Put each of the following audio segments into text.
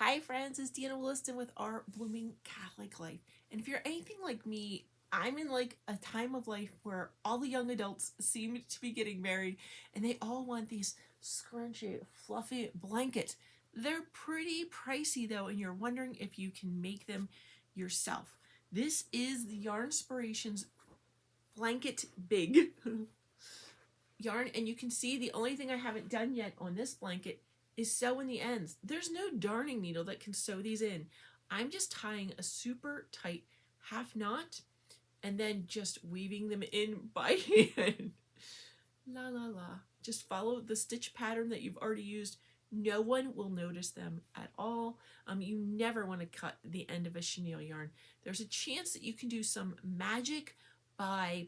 Hi friends, it's Deanna Williston with Our Blooming Catholic Life. And if you're anything like me, I'm in like a time of life where all the young adults seem to be getting married and they all want these scrunchy, fluffy blankets. They're pretty pricey though, and you're wondering if you can make them yourself. This is the Yarnspirations Blanket Big yarn, and you can see the only thing I haven't done yet on this blanket is sew in the ends. There's no darning needle that can sew these in. I'm just tying a super tight half knot and then just weaving them in by hand. La la la. Just follow the stitch pattern that you've already used. No one will notice them at all. You never want to cut the end of a chenille yarn. There's a chance that you can do some magic by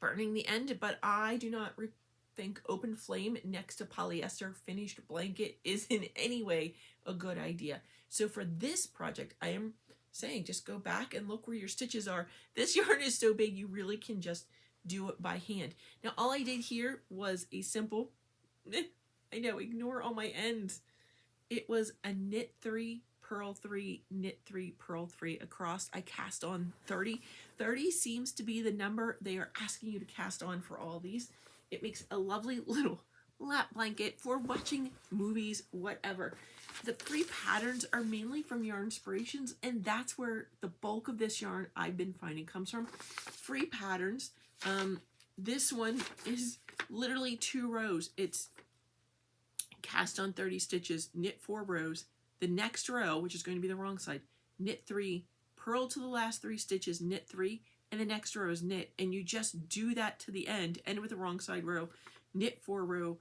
burning the end, but I do not think open flame next to polyester finished blanket is in any way a good idea. So for this project, I am saying just go back and look where your stitches are. This yarn is so big you really can just do it by hand. Now all I did here was a simple, I know, ignore all my ends. It was a knit 3, purl 3, knit 3, purl 3 across. I cast on 30. 30 seems to be the number they are asking you to cast on for all these. It makes a lovely little lap blanket for watching movies, whatever. The 3 patterns are mainly from Yarnspirations, and that's where the bulk of this yarn I've been finding comes from. 3 patterns. This one is literally 2 rows. It's cast on 30 stitches, knit 4 rows. The next row, which is going to be the wrong side, knit 3, purl to the last 3 stitches, knit 3, and the next row is knit. And you just do that to the end with the wrong side row, knit 4 rows,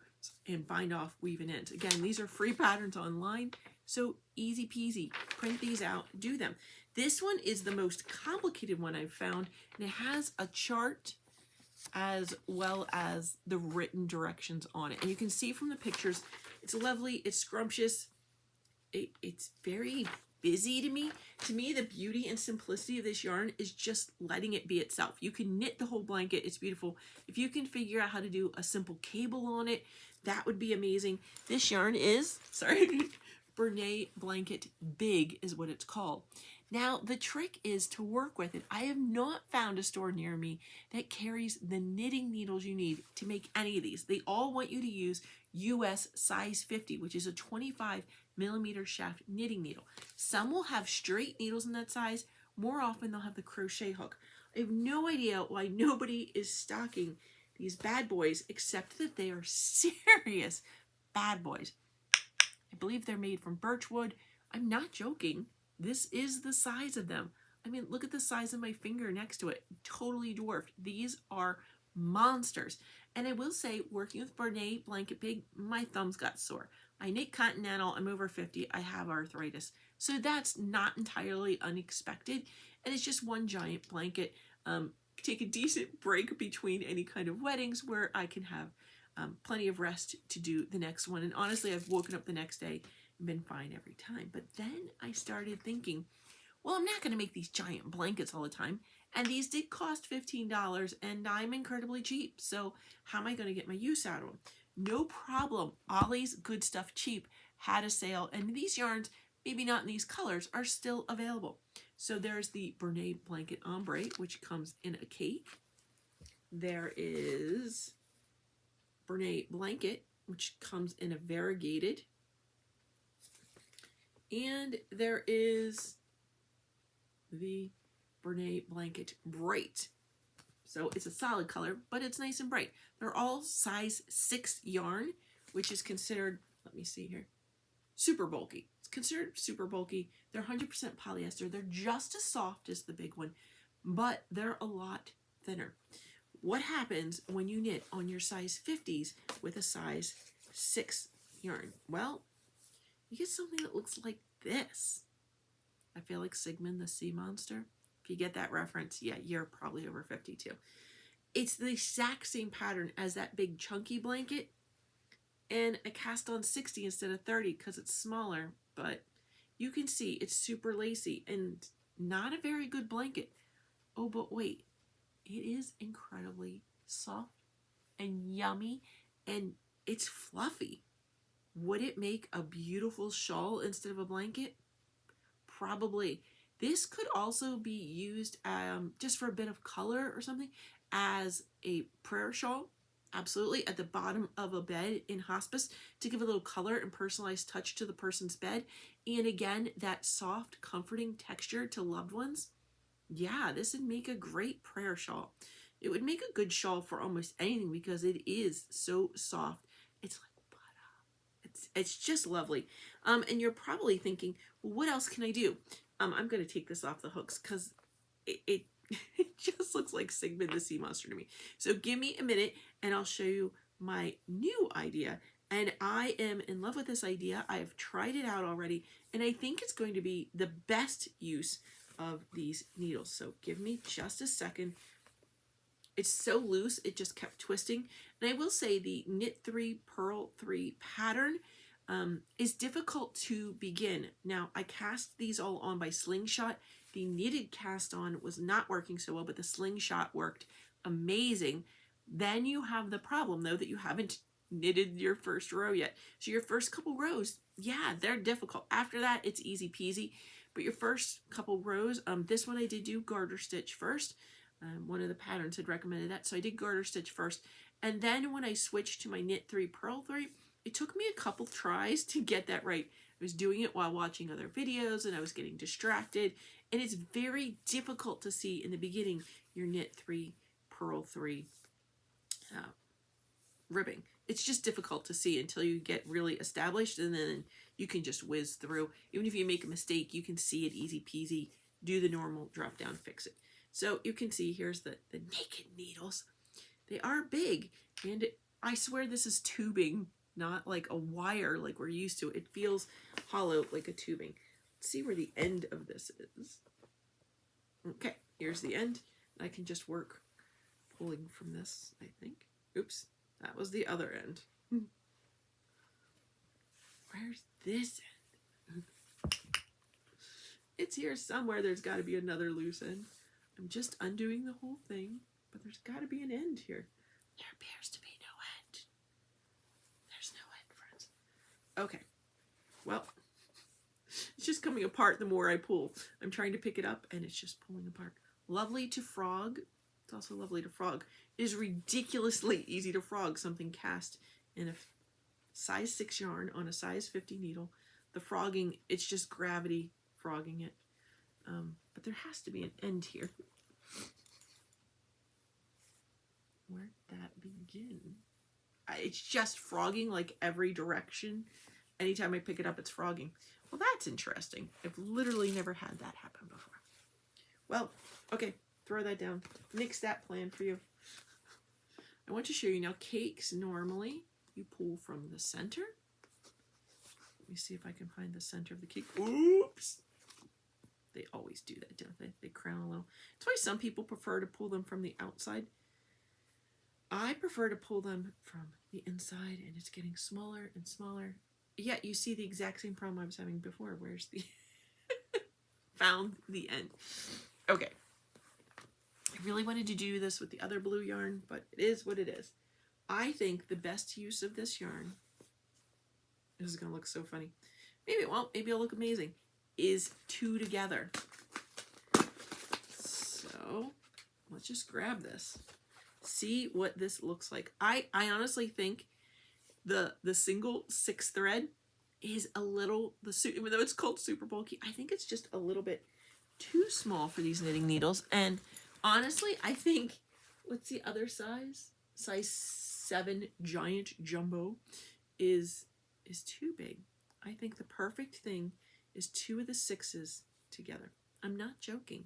and bind off, weave, and end. Again, these are free patterns online, so easy peasy. Print these out, do them. This one is the most complicated one I've found, and it has a chart as well as the written directions on it. And you can see from the pictures, it's lovely, it's scrumptious, it's very busy to me. To me, the beauty and simplicity of this yarn is just letting it be itself. You can knit the whole blanket, it's beautiful. If you can figure out how to do a simple cable on it, that would be amazing. This yarn is, Bernay Blanket Big is what it's called. Now, the trick is to work with it. I have not found a store near me that carries the knitting needles you need to make any of these. They all want you to use US size 50, which is a 25mm shaft knitting needle. Some will have straight needles in that size. More often, they'll have the crochet hook. I have no idea why nobody is stocking these bad boys, except that they are serious bad boys. I believe they're made from birchwood. I'm not joking. This is the size of them. I mean, look at the size of my finger next to it. Totally dwarfed. These are monsters. And I will say, working with Bernay Blanket Big, my thumbs got sore. I knit Continental. I'm over 50. I have arthritis. So that's not entirely unexpected. And it's just one giant blanket. Take a decent break between any kind of weddings where I can have plenty of rest to do the next one. And honestly, I've woken up the next day and been fine every time. But then I started thinking, well, I'm not going to make these giant blankets all the time. And these did cost $15, and I'm incredibly cheap. So how am I going to get my use out of them? No problem. Ollie's Good Stuff Cheap had a sale, and these yarns, maybe not in these colors, are still available. So there's the Bernay Blanket Ombre, which comes in a cake. There is Bernay Blanket, which comes in a variegated. And there is the Bernay Blanket Bright. So it's a solid color, but it's nice and bright. They're all size 6 yarn, which is considered, let me see here, super bulky. It's considered super bulky. They're 100% polyester. They're just as soft as the big one, but they're a lot thinner. What happens when you knit on your size 50s with a size 6 yarn? Well, you get something that looks like this. I feel like Sigmund the Sea Monster. If you get that reference, yeah, you're probably over 52. It's the exact same pattern as that big chunky blanket, and I cast on 60 instead of 30 because it's smaller, but you can see it's super lacy and not a very good blanket. Oh, but wait, it is incredibly soft and yummy, and it's fluffy. Would it make a beautiful shawl instead of a blanket? Probably. This could also be used just for a bit of color or something as a prayer shawl. Absolutely, at the bottom of a bed in hospice to give a little color and personalized touch to the person's bed. And again, that soft, comforting texture to loved ones. Yeah, this would make a great prayer shawl. It would make a good shawl for almost anything because it is so soft. It's like butter. It's just lovely. And you're probably thinking, well, what else can I do? I'm going to take this off the hooks because it it just looks like Sigmund the Sea Monster to me. So give me a minute and I'll show you my new idea. And I am in love with this idea. I've tried it out already, and I think it's going to be the best use of these needles. So give me just a second. It's so loose, it just kept twisting. And I will say the Knit 3, Purl 3 pattern is difficult to begin. Now, I cast these all on by Slingshot. The knitted cast on was not working so well, but the Slingshot worked amazing. Then you have the problem, though, that you haven't knitted your first row yet. So your first couple rows, yeah, they're difficult. After that, it's easy peasy. But your first couple rows, this one I did do garter stitch first. One of the patterns had recommended that, so I did garter stitch first. And then when I switched to my Knit 3, Purl 3, it took me a couple tries to get that right. I was doing it while watching other videos and I was getting distracted. And it's very difficult to see in the beginning your Knit 3, Purl 3 ribbing. It's just difficult to see until you get really established, and then you can just whiz through. Even if you make a mistake, you can see it easy peasy, do the normal drop down, fix it. So you can see here's the naked needles. They are big, and I swear this is tubing, not like a wire like we're used to. It feels hollow like a tubing. Let's see where the end of this is. Okay, here's the end. I can just work pulling from this, I think. Oops, that was the other end. Where's this end? It's here somewhere. There's got to be another loose end. I'm just undoing the whole thing, but there's got to be an end here. There appears to be no end. There's no end, friends. Okay, well, it's just coming apart the more I pull. I'm trying to pick it up, and it's just pulling apart. Lovely to frog. It's also lovely to frog. It is ridiculously easy to frog something cast in a size 6 yarn on a size 50 needle. The frogging, it's just gravity frogging it. But there has to be an end here. Where'd that begin? It's just frogging like every direction. Anytime I pick it up, it's frogging. Well, that's interesting. I've literally never had that happen before. Well, okay, throw that down. Nix that plan for you. I want to show you now, cakes normally you pull from the center. Let me see if I can find the center of the cake. Oops! They always do that, don't they? They crown a little. That's why some people prefer to pull them from the outside. I prefer to pull them from the inside, and it's getting smaller and smaller. Yet you see the exact same problem I was having before. Where's the... Found the end. Okay. I really wanted to do this with the other blue yarn, but it is what it is. I think the best use of this yarn, this is going to look so funny. Maybe it won't. Maybe it'll look amazing. Is 2 together. So let's just grab this. See what this looks like. I honestly think the single 6 thread is a little, even though it's called super bulky, I think it's just a little bit too small for these knitting needles. And honestly, I think, what's the other size? Size 7 giant jumbo is too big. I think the perfect thing is 2 of the 6s together. I'm not joking.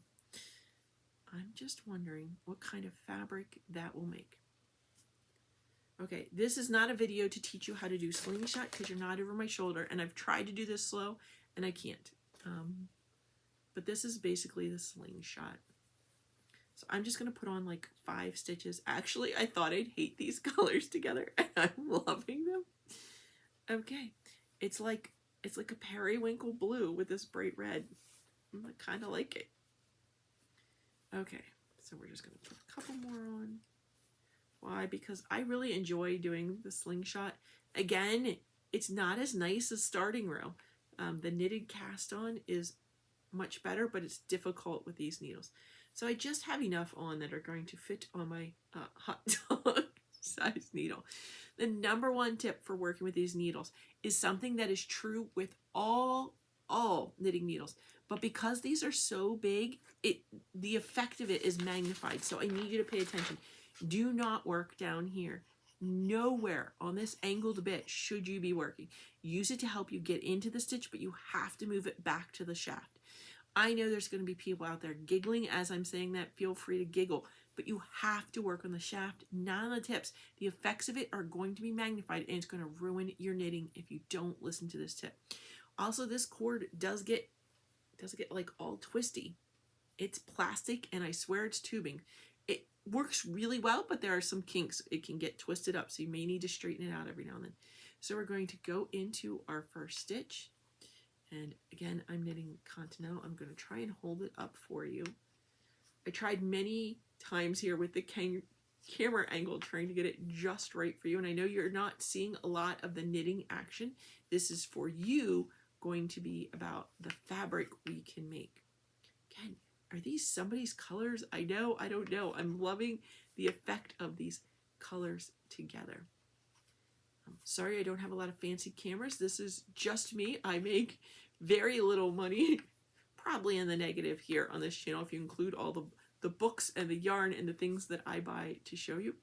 I'm just wondering what kind of fabric that will make. Okay, this is not a video to teach you how to do Slingshot because you're not over my shoulder, and I've tried to do this slow and I can't. But this is basically the Slingshot. So I'm just going to put on like 5 stitches. Actually, I thought I'd hate these colors together, and I'm loving them. Okay, it's like a periwinkle blue with this bright red. I kind of like it. Okay, so we're just going to put a couple more on. Why? Because I really enjoy doing the Slingshot. Again, It's not as nice as starting row. The knitted cast on is much better, but it's difficult with these needles. So I just have enough on that are going to fit on my hot dog size needle. The number one tip for working with these needles is something that is true with all knitting needles, but because these are so big, the effect of it is magnified. So I need you to pay attention. Do not work down here. Nowhere on this angled bit should you be working. Use it to help you get into the stitch, but you have to move it back to the shaft. I know there's going to be people out there giggling as I'm saying that. Feel free to giggle, but you have to work on the shaft, not on the tips. The effects of it are going to be magnified, and it's going to ruin your knitting if you don't listen to this tip. Also, this cord does get like all twisty. It's plastic, and I swear it's tubing. It works really well, but there are some kinks. It can get twisted up, so you may need to straighten it out every now and then. So we're going to go into our first stitch. And again, I'm knitting Continental. I'm going to try and hold it up for you. I tried many times here with the camera angle trying to get it just right for you. And I know you're not seeing a lot of the knitting action. This is for you going to be about the fabric we can make. Again, are these somebody's colors? I know, I don't know. I'm loving the effect of these colors together. I'm sorry I don't have a lot of fancy cameras. This is just me. I make very little money, probably in the negative here on this channel if you include all the books and the yarn and the things that I buy to show you.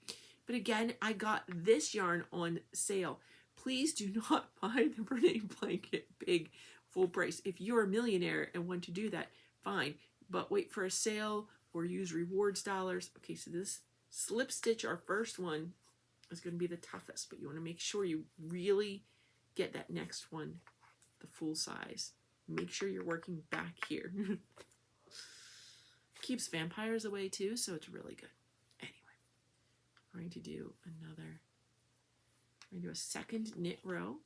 But again, I got this yarn on sale. Please do not buy the Bernat Blanket big full price. If you're a millionaire and want to do that, fine. But wait for a sale or use rewards dollars. Okay, so this slip stitch, our first one, is going to be the toughest, but you want to make sure you really get that next one the full size. Make sure you're working back here. Keeps vampires away too, so it's really good. Anyway, I'm going to do a second knit row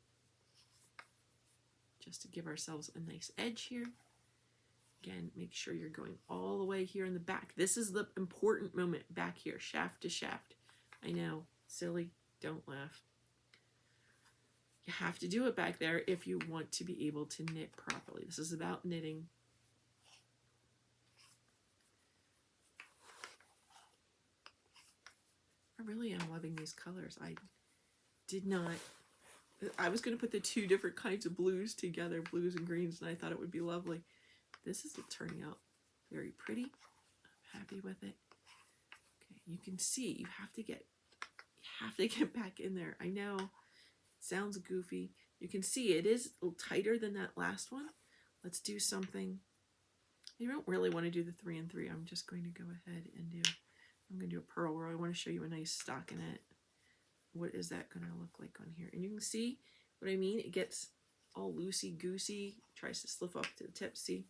just to give ourselves a nice edge here. Again, make sure you're going all the way here in the back. This is the important moment back here, shaft to shaft. I know, silly, don't laugh. You have to do it back there if you want to be able to knit properly. This is about knitting. I really am loving these colors. I was going to put the two different kinds of blues together, blues and greens, and I thought it would be lovely. This is turning out very pretty. I'm happy with it. Okay, you can see you have to get back in there. I know it sounds goofy. You can see it is a little tighter than that last one. Let's do something. You don't really want to do the 3 and 3. I'm just going to go ahead and I'm going to do a purl row. I want to show you a nice stockinette. What is that going to look like on here? And you can see what I mean. It gets all loosey-goosey. Tries to slip up to the tip. See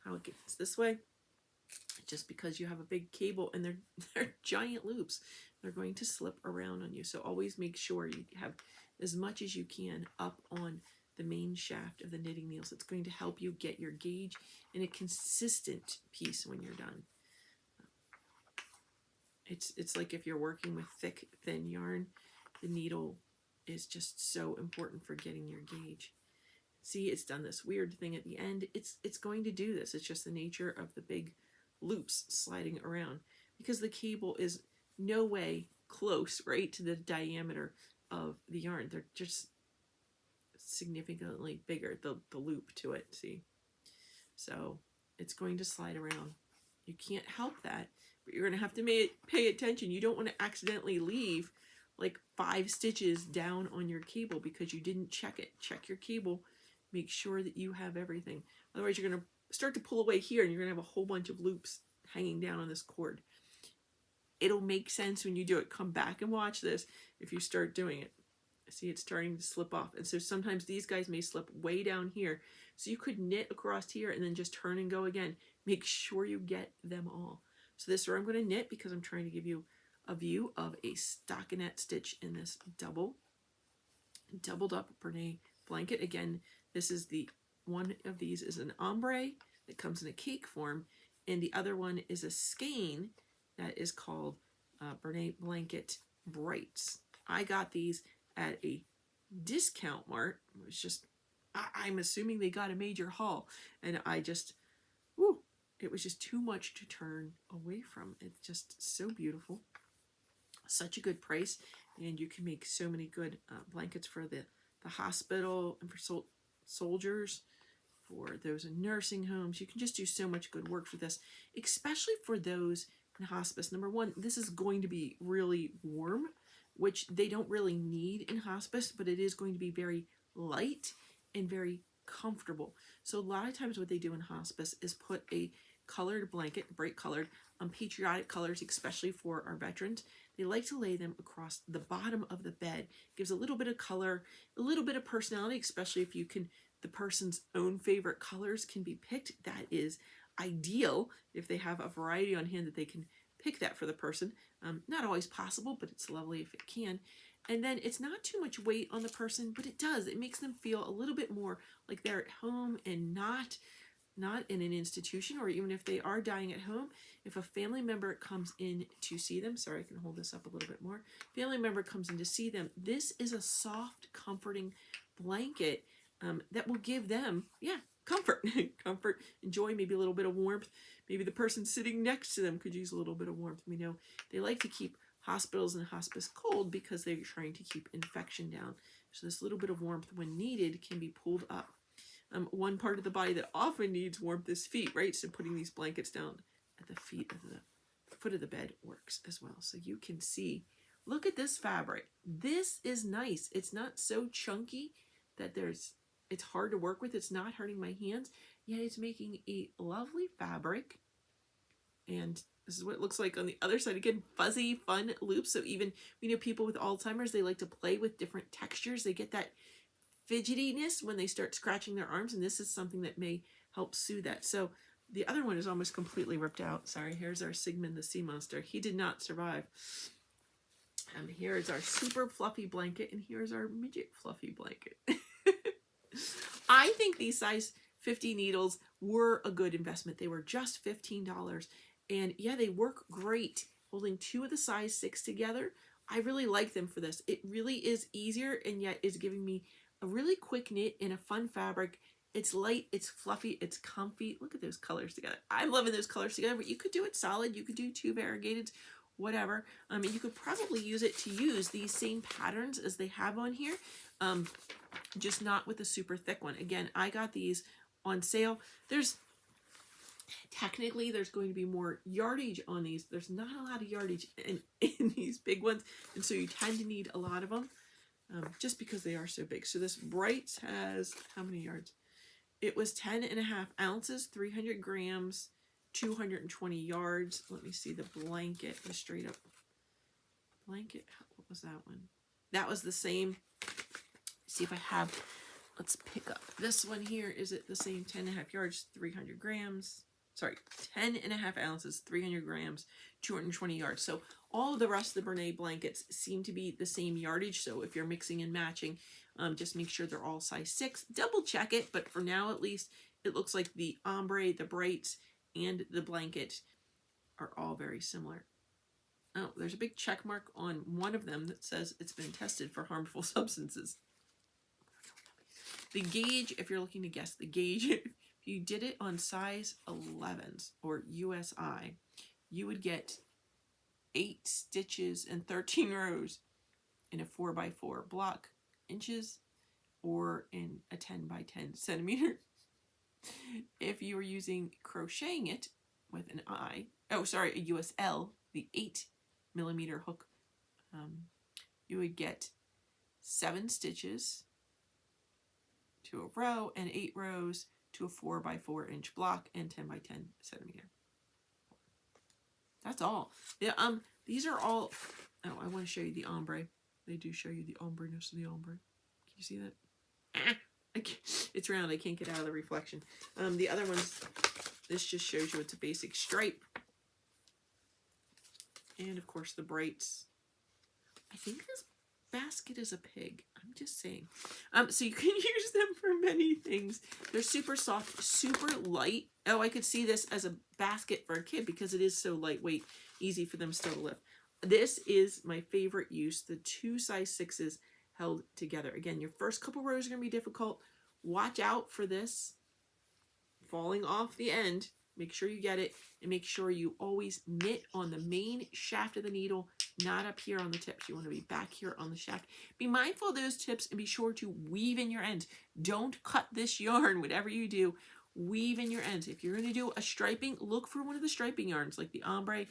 how it gets this way? Just because you have a big cable and they're giant loops, they're going to slip around on you. So always make sure you have as much as you can up on the main shaft of the knitting needles. It's going to help you get your gauge in a consistent piece when you're done. It's like if you're working with thick, thin yarn, the needle is just so important for getting your gauge. See, it's done this weird thing at the end. It's going to do this. It's just the nature of the big loops sliding around because the cable is no way close, right, to the diameter of the yarn. They're just significantly bigger, the loop to it, see? So it's going to slide around. You can't help that, but you're going to have to pay attention. You don't want to accidentally leave like 5 stitches down on your cable because you didn't check it. Check your cable. Make sure that you have everything. Otherwise, you're going to start to pull away here and you're going to have a whole bunch of loops hanging down on this cord. It'll make sense when you do it. Come back and watch this if you start doing it. See, it's starting to slip off. And so sometimes these guys may slip way down here. So you could knit across here and then just turn and go again. Make sure you get them all. So this is where I'm going to knit because I'm trying to give you a view of a stockinette stitch in this doubled up Bernat Blanket. Again, this is one of these is an ombre that comes in a cake form, and the other one is a skein that is called Bernat Blanket Brights. I got these at a Discount Mart. It was just, I'm assuming they got a major haul, and I just, woo, it was just too much to turn away from. It's just so beautiful. Such a good price, and you can make so many good blankets for the hospital and for soldiers, for those in nursing homes. You can just do so much good work with this, especially for those in hospice. Number one, this is going to be really warm, which they don't really need in hospice, but it is going to be very light and very comfortable. So a lot of times what they do in hospice is put a colored blanket, bright colored, patriotic colors, especially for our veterans. They like to lay them across the bottom of the bed. Gives a little bit of color, a little bit of personality, especially if you can, the person's own favorite colors can be picked. That is ideal if they have a variety on hand that they can pick that for the person. Not always possible, but it's lovely if it can. And then it's not too much weight on the person, but it does. It makes them feel a little bit more like they're at home and not in an institution, or even if they are dying at home. If a family member comes in to see them, sorry, I can hold this up a little bit more. Family member comes in to see them. This is a soft, comforting blanket that will give them, comfort, comfort, enjoy, maybe a little bit of warmth. Maybe the person sitting next to them could use a little bit of warmth. We know they like to keep hospitals and hospice cold because they're trying to keep infection down. So this little bit of warmth when needed can be pulled up. One part of the body that often needs warmth is feet, right? So putting these blankets down at the foot of the bed works as well. So you can see, look at this fabric. This is nice. It's not so chunky that it's hard to work with. It's not hurting my hands, yet it's making a lovely fabric. And this is what it looks like on the other side. Again, fuzzy, fun loops. So even, people with Alzheimer's, they like to play with different textures. They get that fidgetiness when they start scratching their arms, and this is something that may help soothe that. So the other one is almost completely ripped out. Sorry, here's our Sigmund the sea monster. He did not survive. Here is our super fluffy blanket, and here's our midget fluffy blanket. I think these size 50 needles were a good investment. They were just $15, and yeah, they work great holding two of the size 6 together. I really like them for this. It really is easier, and yet is giving me a really quick knit in a fun fabric. It's light, it's fluffy, it's comfy. Look at those colors together. I'm loving those colors together, but you could do it solid. You could do 2 variegated, whatever. And you could probably use it to use these same patterns as they have on here, just not with a super thick one. Again, I got these on sale. Technically, there's going to be more yardage on these. There's not a lot of yardage in these big ones, and so you tend to need a lot of them. Just because they are so big. So this Brights has how many yards? It was 10.5 ounces, 300 grams, 220 yards. Let me see the blanket, the straight up blanket. What was that one? That was the same. See if I have, let's pick up this one here. Is it the same 10.5 yards, 300 grams? Sorry, 10.5 ounces, 300 grams, 220 yards. So all of the rest of the Bernay blankets seem to be the same yardage. So if you're mixing and matching, just make sure they're all size 6. Double check it, but for now at least, it looks like the ombre, the Brights, and the blanket are all very similar. Oh, there's a big check mark on one of them that says it's been tested for harmful substances. The gauge, if you're looking to guess the gauge, if you did it on size 11s or USI, you would get 8 stitches and 13 rows in a 4x4 block inches, or in a 10x10 centimeter. If you were using crocheting it with an a USL, the 8mm hook, you would get 7 stitches to a row and 8 rows to a 4x4 inch block and 10x10 centimeter. That's all. Yeah, these are all. Oh, I want to show you the ombre. They do show you the ombreness of the ombre. Can you see that? It's round. I can't get out of the reflection. The other ones, this just shows you it's a basic stripe. And of course the Brights. I think this basket is a pig. I'm just saying. So you can use them for many things. They're super soft, super light. Oh, I could see this as a basket for a kid because it is so lightweight, easy for them still to lift. This is my favorite use. The 2 size 6s held together. Again, your first couple rows are going to be difficult. Watch out for this falling off the end. Make sure you get it, and make sure you always knit on the main shaft of the needle, not up here on the tips. You want to be back here on the shaft. Be mindful of those tips and be sure to weave in your ends. Don't cut this yarn, whatever you do. Weave in your ends. If you're going to do a striping, look for one of the striping yarns like the ombre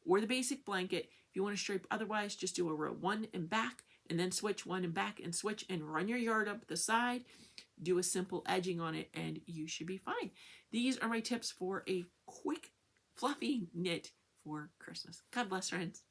or the basic blanket. If you want to stripe otherwise, just do a row 1 and back, and then switch 1 and back and switch, and run your yarn up the side. Do a simple edging on it and you should be fine. These are my tips for a quick, fluffy knit for Christmas. God bless, friends.